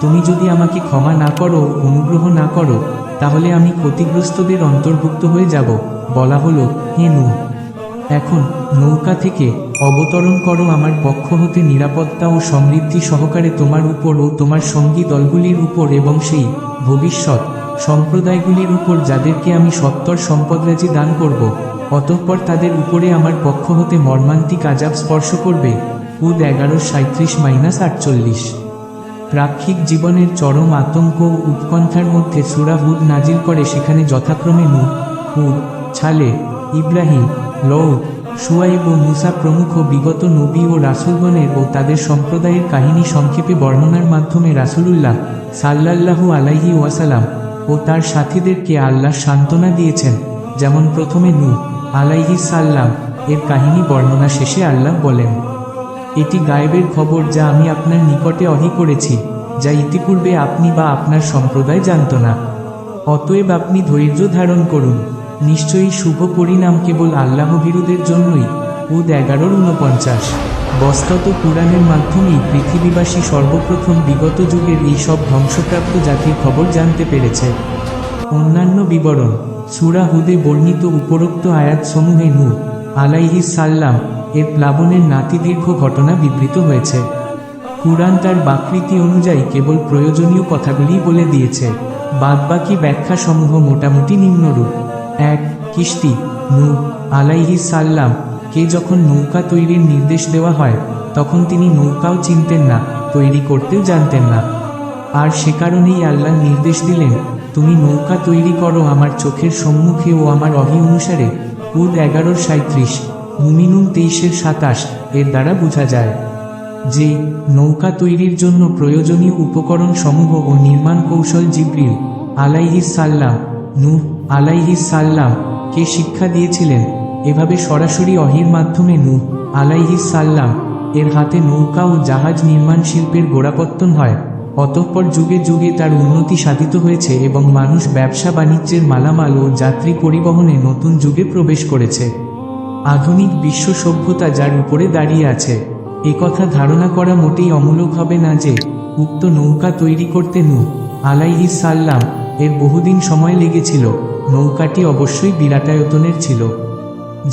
তুমি যদি আমাকে ক্ষমা না করো, অনুগ্রহ না করো, তাহলে আমি ক্ষতিগ্রস্তদের অন্তর্ভুক্ত হয়ে যাব। বলা হলো, হে নূহ, এখন নৌকা থেকে অবতরণ করো আমার পক্ষ হতে নিরাপত্তা ও সমৃদ্ধি সহকারে তোমার উপর ও তোমার সঙ্গী দলগুলির উপর এবং সেই ভবিষ্যৎ সম্প্রদায়গুলির উপর যাদেরকে আমি সত্তর সম্পদরাজি দান করব। অতঃপর তাদের উপরে আমার পক্ষ হতে মর্মান্তিক আযাব স্পর্শ করবে। হুদ 11:37-48। প্রাক্ষিক জীবনের চরম আতঙ্ক ও উৎকণ্ঠার মধ্যে সূরা হুদ নাজিল করে, সেখানে যথাক্রমে নূহ, হুদ, ছালেহ, ইব্রাহিম, লূত, শুআয়ব ও মূসা প্রমুখ বিগত নবী ও রাসূলগণের ও তাদের সম্প্রদায়ের কাহিনী সংক্ষেপে বর্ণনার মাধ্যমে রাসূলুল্লাহ সাল্লাল্লাহু আলাইহি ওয়াসাল্লাম ও তার সাথীদেরকে আল্লাহ সান্ত্বনা দিয়েছেন। যেমন প্রথমে নূহ আলাইহিস সালাম এর কাহিনী বর্ণনা শেষে আল্লাহ বলেন, এটি গায়েবের খবর যা আমি আপনার নিকটে ওহী করেছি, যা ইতিপূর্বে আপনি বা আপনার সম্প্রদায় জানত না। অতএব আপনি ধৈর্য ধারণ করুন, নিশ্চয়ই শুভ পরিণাম কেবল আল্লাহভীরুদের জন্যই। হুদ 11:49। বস্তুত কুরআনের মাধ্যমেই পৃথিবীবাসী সর্বপ্রথম বিগত যুগের এই সব ধ্বংসপ্রাপ্ত জাতির খবর জানতে পেরেছে। অন্যান্য বিবরণ: সূরা হুদে বর্ণিত উপরোক্ত আয়াতসমূহে নূহ আলাইহিস সালাম এর প্লাবনের নাতিদীর্ঘ ঘটনা বিবৃত হয়েছে। কুরআন তার বাকৃতি অনুযায়ী কেবল প্রয়োজনীয় কথাগুলি বলে দিয়েছে। বাদবাকি ব্যাখ্যাসমূহ মোটামুটি নিম্নরূপ: 1. কিস্তি। নূহ আলাইহিস সালাম কে যখন নৌকা তৈরির নির্দেশ দেওয়া হয়, তখন তিনি নৌকাও চিনতেন না, তৈরি করতেও জানতেন না। আর সে কারণেই আল্লাহ নির্দেশ দিলেন, তুমি নৌকা তৈরি করো আমার চোখের সম্মুখে ও আমার ওহী অনুসারে। হুদ 11:37, মুমিনুন 23:27 এর দ্বারা বোঝা যায় যে নৌকা তৈরির জন্য প্রয়োজনীয় উপকরণ সমূহ ও নির্মাণ কৌশল জিবরিল আলাইহিস সালাম নূহ আলাইহিস সালাম কে শিক্ষা দিয়েছিলেন। এভাবে সরাসরি ওহীর মাধ্যমে নূহ আলাইহিস সালাম এর হাতে নৌকা ও জাহাজ নির্মাণ শিল্পের গোড়াপত্তন হয়। অতঃপর যুগে যুগে তার উন্নতি সাধিত হয়েছে এবং মানুষ ব্যবসা বাণিজ্যের মালামাল ও যাত্রী পরিবহনে নতুন যুগে প্রবেশ করেছে। আধুনিক বিশ্ব সভ্যতা যার উপরে দাঁড়িয়ে আছে, একথা ধারণা করা মোটেই অমূলক হবে না যে উক্ত নৌকা তৈরি করতে নূহ আলাইহিস সালাম এর বহুদিন সময় লেগেছিল। নৌকাটি অবশ্যই বিরাটায়তনের ছিল,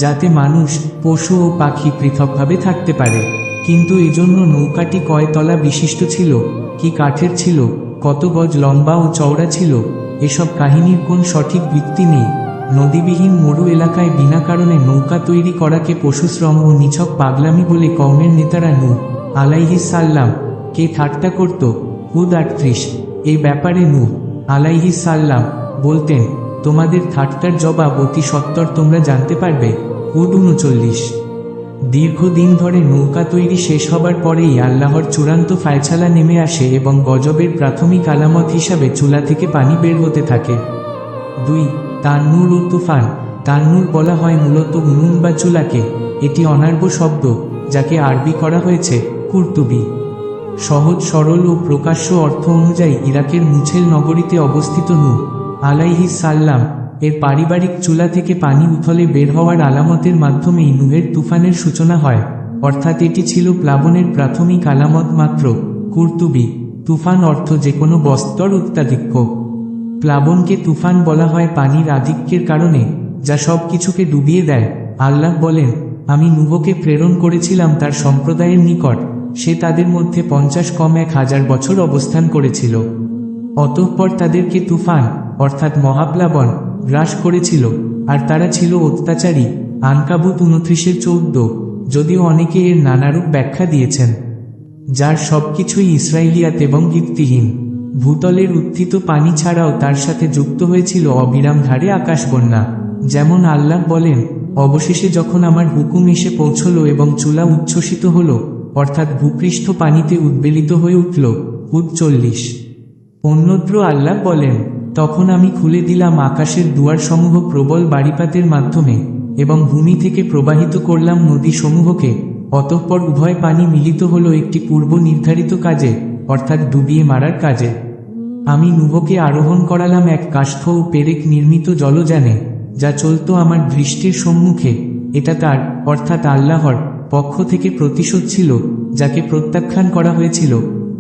যাতে মানুষ, পশু ও পাখি পৃথকভাবে থাকতে পারে। কিন্তু এজন্য নৌকাটি কয় তলা বিশিষ্ট ছিল, কি কাঠের ছিল, কত গজ লম্বা ও চওড়া ছিল, এসব কাহিনীর কোন সঠিক ভিত্তি নেই। নদীবিহীন মরু এলাকায় বিনা কারণে নৌকা তৈরি করাকে পশুশ্রম ও নিছক পাগলামি বলে কওমের নেতারা নূহ আলাইহিস সালাম কে ঠাট্টা করত। হুদ 38। এই ব্যাপারে নূহ আলাইহিস সালাম বলতেন, তোমাদের ঠাট্টার জবাব অতি সত্বর তোমরা জানতে পারবে। হুদ 39। দীর্ঘদিন ধরে নৌকা তৈরি শেষ হবার পরেই আল্লাহর চূড়ান্ত ফায়সালা নেমে আসে এবং গজবের প্রাথমিক আলামত হিসাবে চুলা থেকে পানি বের হতে থাকে। 2. তান্নুর ও তুফান। তান্নুর বলা হয় মূলত উনুন বা চুলাকে। এটি অনার্ব শব্দ, যাকে আরবি করা হয়েছে কুরতুবি। সহজ সরল ও প্রকাশ্য অর্থ অনুযায়ী ইরাকের মুছেল নগরীতে অবস্থিত নূহ আলাইহিস সালাম এর পারিবারিক চুলা থেকে পানি উথলে বের হওয়ার আলামতের মাধ্যমেই নূহের তুফানের সূচনা হয়, অর্থাৎ এটি ছিল প্লাবনের প্রাথমিক আলামত মাত্র। কুরতুবি। তুফান অর্থ যে কোনো বস্তুর অত্যাধিক্য। প্লাবনকে তুফান বলা হয় পানির আধিক্যের কারণে, যা সব কিছুকে ডুবিয়ে দেয়। আল্লাহ বলেন, আমি নূহকে প্রেরণ করেছিলাম তার সম্প্রদায়ের নিকট, সে তাদের মধ্যে 50-1000 বছর অবস্থান করেছিল। অতঃপর তাদেরকে তুফান অর্থাৎ মহাপ্লাবন গ্রাস করেছিল, আর তারা ছিল অত্যাচারী। আনকাবুত 29-14। যদিও অনেকে এর নানারূপ ব্যাখ্যা দিয়েছেন, যার সবকিছুই ইসরাইলিয়াত এবং ভিত্তিহীন। ভূতলের উত্থিত পানি ছাড়াও তার সাথে যুক্ত হয়েছিল অবিরাম ধারে আকাশবন্যা। যেমন আল্লাহ বলেন, অবশেষে যখন আমার হুকুম এসে পৌঁছল এবং চুলা উচ্ছ্বসিত হল, অর্থাৎ ভূপৃষ্ঠ পানিতে উদ্বেলিত হয়ে উঠল। হুদ 40। অন্যত্র আল্লাহ বলেন, তখন আমি খুলে দিলাম আকাশের দুয়ারসমূহ প্রবল বাড়িপাতের মাধ্যমে এবং ভূমি থেকে প্রবাহিত করলাম নদীসমূহকে। অতঃপর উভয় পানি মিলিত হলো একটি পূর্ব নির্ধারিত কাজে, অর্থাৎ ডুবিয়ে মারার কাজে। আমি নূহকে আরোহণ করালাম এক কাষ্ঠ ও পেরেক নির্মিত জলযানে, যা চলত আমার দৃষ্টির সম্মুখে। এটা তার, অর্থাৎ আল্লাহর পক্ষ থেকে প্রতিশোধ ছিল, যাকে প্রত্যাখ্যান করা হয়েছিল।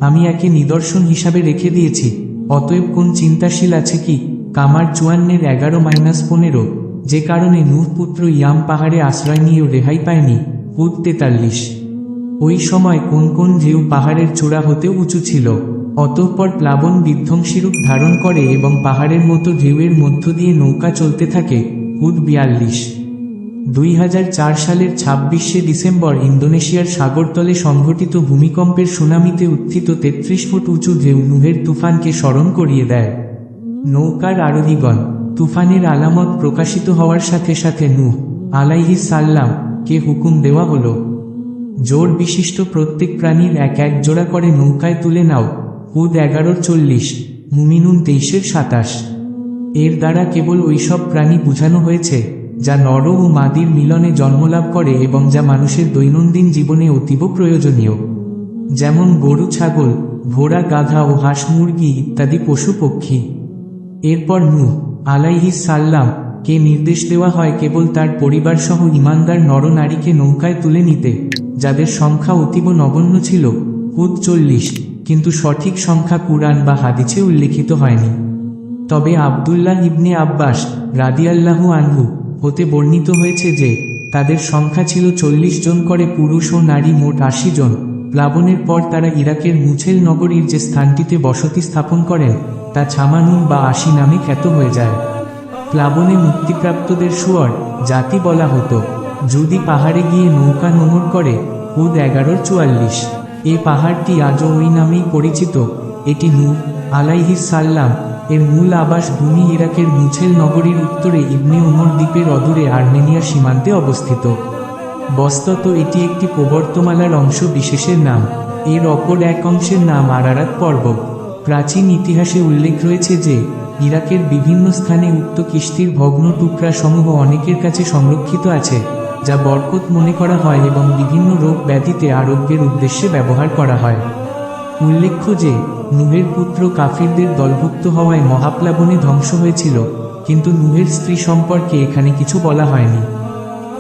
আমি একে নিদর্শন হিসাবে রেখে দিয়েছি। অতএব কোন চিন্তাশীল আছে কি? কামার 54-11-15, যে কারণে নূহ পুত্র ইয়াম পাহাড়ে আশ্রয় নিয়েও রেহাই পায়নি। হুদ 43। ওই সময় কোন কোন ঢেউ পাহাড়ের চূড়া হতে উঁচু ছিল। অতঃপর প্লাবন বিধ্বংসী রূপ ধারণ করে এবং পাহাড়ের মতো ঢেউয়ের মধ্য দিয়ে নৌকা চলতে থাকে। হুদ 42। 2004 সালের 26শে ডিসেম্বর ইন্দোনেশিয়ার সাগরতলে সংঘটিত ভূমিকম্পের সুনামিতে উত্থিত 33 ফুট উঁচু ঢেউ নূহের তুফানকে স্মরণ করিয়ে দেয়। নৌকার আরোহীগণ, তুফানের আলামত প্রকাশিত হওয়ার সাথে সাথে নূহ আলাইহিস সালাম কে হুকুম দেওয়া হলো, জোর বিশিষ্ট প্রত্যেক প্রাণীর এক এক জোড়া করে নৌকায় তুলে নাও। হুদ 11:40, মুমিনুন 23-27। এর দ্বারা কেবল ওইসব প্রাণী বোঝানো হয়েছে যা নর ও মাদির মিলনে জন্মলাভ করে এবং যা মানুষের দৈনন্দিন জীবনে অতীব প্রয়োজনীয়, যেমন গরু, ছাগল, ঘোড়া, গাধা ও হাঁস মুরগি ইত্যাদি পশু পক্ষী। এরপর নূহ আলাইহিস সালাম কে নির্দেশ দেওয়া হয় কেবল তার পরিবারসহ ঈমানদার নরনারীকে নৌকায় তুলে নিতে, যাদের সংখ্যা অতীব নগণ্য ছিল। হুদ 40, কিন্তু সঠিক সংখ্যা কুরআন বা হাদিসে উল্লেখিত হয়নি। তবে আব্দুল্লাহ ইবনে আব্বাস রাদিয়াল্লাহু আনহু হতে বর্ণিত হয়েছে যে তাদের সংখ্যা ছিল 40 জন করে, পুরুষ ও নারী মোট 80 জন। প্লাবনের পর তারা ইরাকের মুছেল নগরীর যে স্থানটিতে বসতি স্থাপন করেন তা ছামানুন বা 80 নামে খ্যাত হয়ে যায়। প্লাবনে মুক্তিপ্রাপ্তদের শুয়র জাতি বলা হতো। যদি পাহাড়ে গিয়ে নৌকা নোঙর করে। হুদ 11:44। এই পাহাড়টি আজও ওই নামেই পরিচিত। এটি নূহ আলাইহিস সালাম এর মূল আবাস ভূমি ইরাকের মুছেল নগরীর উত্তরে ইবনে উমর দ্বীপের অদূরে আর্মেনিয়ার সীমান্তে অবস্থিত। বস্তুত এটি একটি প্রবর্তমালার অংশ বিশেষের নাম। এর অপর এক অংশের নাম আরারাত পর্বত। প্রাচীন ইতিহাসে উল্লেখ রয়েছে যে ইরাকের বিভিন্ন স্থানে উক্ত কিস্তির ভগ্ন টুকরা সমূহ অনেকের কাছে সংরক্ষিত আছে, যা বরকত মনে করা হয় এবং বিভিন্ন রোগ ব্যাধিতে আরোগ্যের উদ্দেশ্যে ব্যবহার করা হয়। উল্লেখ্য যে নূহের পুত্র কাফিরদের দলভুক্ত হওয়ায় মহাপ্লাবনে ধ্বংস হয়েছিল, কিন্তু নূহের স্ত্রী সম্পর্কে এখানে কিছু বলা হয়নি।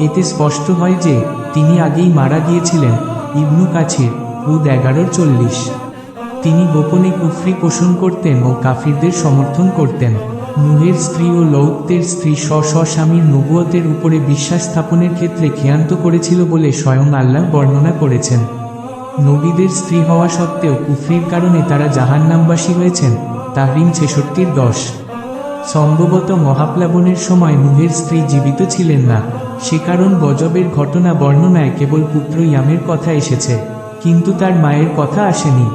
এতে স্পষ্ট হয় যে তিনি আগেই মারা গিয়েছিলেন। ইবনু কাছির হুদ 11:40। তিনি গোপনে কুফরি পোষণ করতেন ও কাফিরদের সমর্থন করতেন। নূহের স্ত্রী ও লৌতের স্ত্রী স্বামীর নবুয়তের উপরে বিশ্বাস স্থাপনের ক্ষেত্রে ক্ষান্ত করেছিল বলে স্বয়ং আল্লাহ বর্ণনা করেছেন। নবীদের স্ত্রী হওয়া সত্ত্বেও কুফরির কারণে তারা জাহান্নামবাসী হয়েছেন। তাহরিম 66:10। সম্ভবত মহাপ্লাবনের সময় নূহের স্ত্রী জীবিত ছিলেন না, সে কারণ গজবের ঘটনা বর্ণনায় কেবল পুত্র ইয়ামের কথা এসেছে, কিন্তু তার মায়ের কথা আসেনি।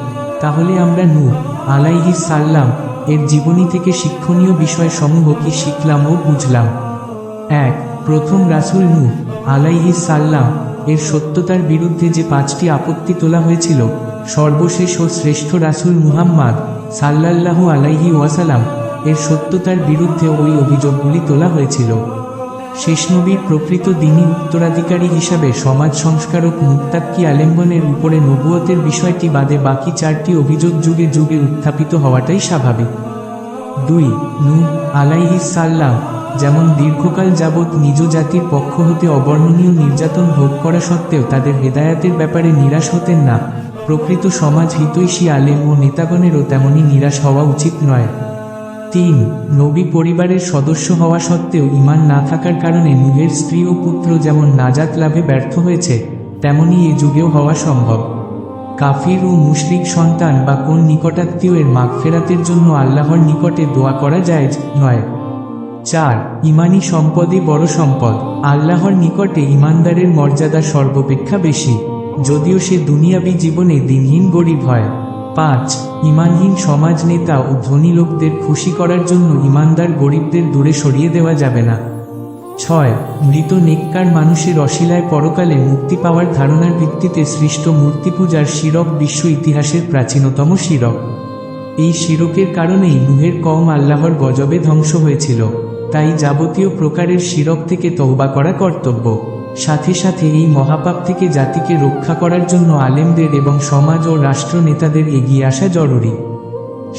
তাহলে আমরা নূহ আলাইহিস সালাম এর জীবনী থেকে শিক্ষণীয় বিষয়সমূহ কি শিখলাম ও বুঝলাম? 1. প্রথম রাসূল নূহ আলাইহিস সালাম এর সত্যতার বিরুদ্ধে যে 5টি আপত্তি তোলা হয়েছিল, সর্বশেষ ও শ্রেষ্ঠ রাসূল মুহাম্মদ সাল্লাল্লাহু আলাইহি ওয়াসাল্লাম এর সত্যতার বিরুদ্ধে ওই অভিযোগগুলি তোলা হয়েছিল। শেষ নবীর প্রকৃত দ্বীনী উত্তরাধিকারী হিসাবে সমাজ সংস্কারক মুত্তাকি আলেমগণের উপরে নবুয়তের বিষয়টি বাদে বাকি 4টি অভিযোগ যুগে যুগে উত্থাপিত হওয়াটাই স্বাভাবিক। 2. নূহ আলাইহিস সালাম যেমন দীর্ঘকাল যাবৎ নিজ জাতির পক্ষ হতে অবর্ণনীয় নির্যাতন ভোগ করা সত্ত্বেও তাদের হেদায়াতের ব্যাপারে নিরাশ হতেন না, প্রকৃত সমাজ হিতৈষী আলেম ও নেতাগণেরও তেমনি নিরাশ হওয়া উচিত নয়। 3. নবী পরিবারের সদস্য হওয়া সত্ত্বেও ঈমান না থাকার কারণে নূহের স্ত্রী ও পুত্র যেমন নাজাত লাভে ব্যর্থ হয়েছে, তেমনি এ যুগেও হওয়া সম্ভব। কাফির ও মুশরিক সন্তান বা কোন নিকটাত্মীয় এর মাগফিরাতের জন্য আল্লাহর নিকটে দোয়া করা জায়েজ নয়। 4. ঈমানী সম্পদই বড় সম্পদ। আল্লাহর নিকটে ঈমানদারের মর্যাদা সর্বাপেক্ষা বেশি, যদিও সে দুনিয়াবী জীবনে দিনহীন গরিব হয়। 5. ঈমানহীন সমাজ নেতা ও ধনী লোকদের খুশি করার জন্য ঈমানদার গরিবদের দূরে সরিয়ে দেওয়া যাবে না। 6. মৃত নেককার মানুষের অশিলায় পরকালে মুক্তি পাওয়ার ধারণার ভিত্তিতে সৃষ্ট মূর্তি পূজার শিরক বিশ্ব ইতিহাসের প্রাচীনতম শিরক। এই শিরকের কারণেই নূহের কওম আল্লাহর গজবে ধ্বংস হয়েছিল। তাই যাবতীয় প্রকারের শিরক থেকে তওবা করা কর্তব্য। সাথে সাথে এই মহাপাপ থেকে জাতিকে রক্ষা করার জন্য আলেমদের এবং সমাজ ও রাষ্ট্র নেতাদের এগিয়ে আসা জরুরি।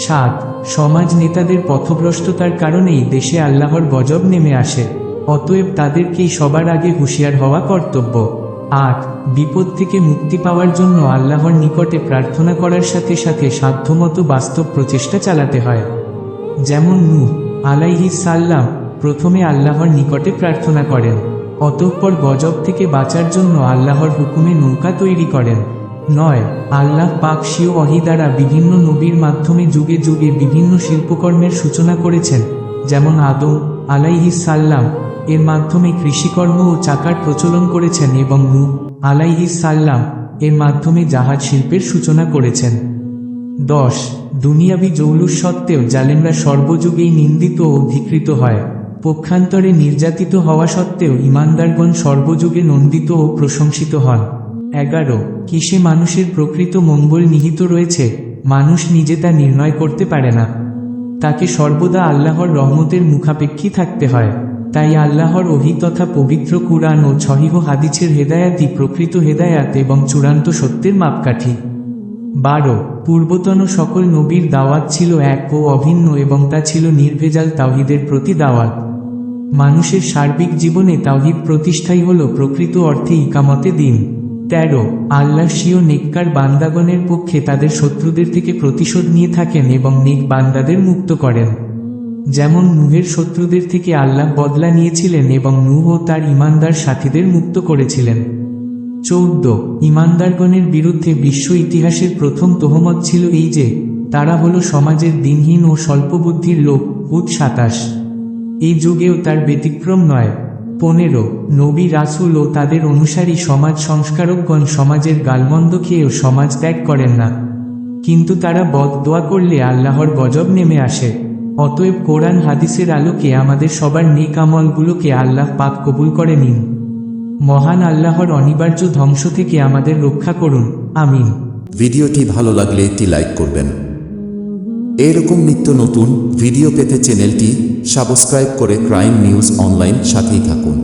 ৭. সমাজ নেতাদের পথভ্রষ্টতার কারণেই দেশে আল্লাহর গজব নেমে আসে। অতএব তাদেরকেই সবার আগে হুঁশিয়ার হওয়া কর্তব্য। ৮. বিপদ থেকে মুক্তি পাওয়ার জন্য আল্লাহর নিকটে প্রার্থনা করার সাথে সাথে সাধ্যমতো বাস্তব প্রচেষ্টা চালাতে হয়। যেমন নূহ আলাইহিস সালাম প্রথমে আল্লাহর নিকটে প্রার্থনা করেন, অতঃপর গজব থেকে বাঁচার জন্য আল্লাহর হুকুমে নৌকা তৈরি করেন। ৯. আল্লাহ পাক স্বীয় ওহী দ্বারা বিভিন্ন নবীর মাধ্যমে যুগে যুগে বিভিন্ন শিল্পকর্মের সূচনা করেছেন, যেমন আদম আলাইহিস সালাম এর মাধ্যমে কৃষিকর্ম ও চাকার প্রচলন করেছেন এবং নূহ আলাইহিস সালাম এর মাধ্যমে জাহাজ শিল্পের সূচনা করেছেন। ১০. দুনিয়াবি জৌলুস সত্ত্বেও জালেমরা সর্বযুগেই নিন্দিত ও ধিকৃত হয়। পক্ষান্তরে নির্যাতিত হওয়া সত্ত্বেও ঈমানদারগণ সর্বযুগে নন্দিত ও প্রশংসিত হন। ১১. কিসে মানুষের প্রকৃত মঙ্গল নিহিত রয়েছে, মানুষ নিজে তা নির্ণয় করতে পারে না। তাকে সর্বদা আল্লাহর রহমতের মুখাপেক্ষী থাকতে হয়। তাই আল্লাহর ওহী তথা পবিত্র কুরআন ও সহিহ হাদিসের হেদায়াতই প্রকৃত হেদায়াত এবং চূড়ান্ত সত্যের মাপকাঠি। ১২. পূর্বতন সকল নবীর দাওয়াত ছিল এক ও অভিন্ন এবং তা ছিল নির্ভেজাল তাওহীদের প্রতি দাওয়াত। মানুষের সার্বিক জীবনে তাওহীদ প্রতিষ্ঠাই হল প্রকৃত অর্থে ইকামতে দ্বীন। ১৩. আল্লাহ স্বীয় নেককার বান্দাগণের পক্ষে তাদের শত্রুদের থেকে প্রতিশোধ নিয়ে থাকেন এবং নেক বান্দাদের মুক্ত করেন। যেমন নূহের শত্রুদের থেকে আল্লাহ বদলা নিয়েছিলেন এবং নূহ ও তার ঈমানদার সাথীদের মুক্ত করেছিলেন। ১৪. ঈমানদারগণের বিরুদ্ধে বিশ্ব ইতিহাসের প্রথম তোহমত ছিল এই যে, তারা হল সমাজের দিনহীন ও স্বল্পবুদ্ধির লোক। হুদ ২৭। এই যুগেও তার ব্যতিক্রম নয়। ১৫. নবী রাসূল ও তাদের অনুসারী সমাজ সংস্কারকগণ সমাজের গালমন্দ খেয়েও সমাজ ত্যাগ করেন না, কিন্তু তারা বদদোয়া করলে আল্লাহর গজব নেমে আসে। অতএব কোরআন হাদিসের আলোকে আমাদের সবার নেক আমলগুলোকে আল্লাহ পাক কবুল করে নিন। মহান আল্লাহর অনিবার্য ধ্বংস থেকে আমাদের রক্ষা করুন, আমিন। ভিডিওটি ভালো লাগলে একটি লাইক করবেন। এরকম নিত্য নতুন ভিডিও পেতে চ্যানেলটি সাবস্ক্রাইব করে ক্রাইম নিউজ অনলাইন সাথেই থাকুন।